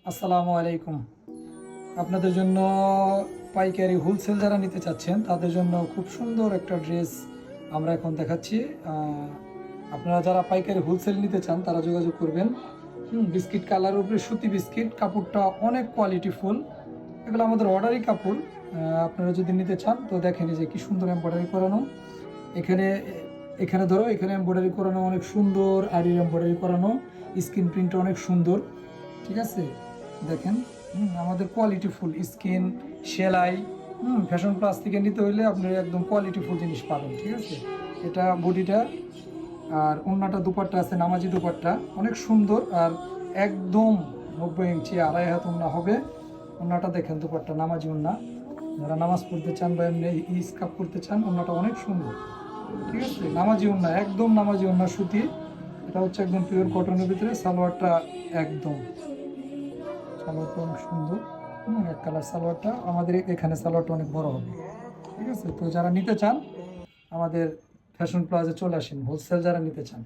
আসসালামু আলাইকুম। আপনাদের জন্য পাইকারি হোলসেল যারা নিতে চাচ্ছেন তাদের জন্য খুব সুন্দর একটা ড্রেস আমরা এখন দেখাচ্ছি। আপনারা যারা পাইকারি হোলসেল নিতে চান তারা যোগাযোগ করবেন। বিস্কিট কালার উপরে সুতি বিস্কিট, কাপড়টা অনেক কোয়ালিটিফুল। এগুলো আমাদের অর্ডারি কাপড়। আপনারা যদি নিতে চান তো দেখেন যে কি সুন্দর এমব্রয়ডারি করানো। এখানে এখানে ধরো, এখানে এমব্রয়ডারি করানো অনেক সুন্দর, আরির এমব্রয়ডারি করানো, স্ক্রিন প্রিন্টটা অনেক সুন্দর। ঠিক আছে, দেখেন। আমাদের কোয়ালিটি ফুল স্কিন সেলাই। ফ্যাশন প্লাস থেকে নিতে হইলে আপনি একদম কোয়ালিটি ফুল জিনিস পাবেন। ঠিক আছে, এটা বডিটা আর ওন্নাটা, দুপাট্টা আছে নামাজি দুপাট্টা, অনেক সুন্দর। আর একদম 90 ইঞ্চি 2.5 হাত ওন্না হবে। ওন্নাটা দেখেন, দুপাট্টা নামাজি ওন্না। যারা নামাজ পড়তে চান বা এমনি ইস্কাপ করতে চান, ওন্নাটা অনেক সুন্দর। ঠিক আছে, নামাজি ওন্না, একদম নামাজি ওন্না সুতি। এটা হচ্ছে একদম পিওর কটনের ভিতরে। সালোয়ারটা একদম, সালোয়ারটা অনেক সুন্দর। এক কালার সালোয়ারটা। আমাদের এখানে সালোয়ারটা অনেক বড় হবে। ঠিক আছে, তো যারা নিতে চান আমাদের ফ্যাশন প্লাজা চলে আসেন, হোলসেল যারা নিতে চান।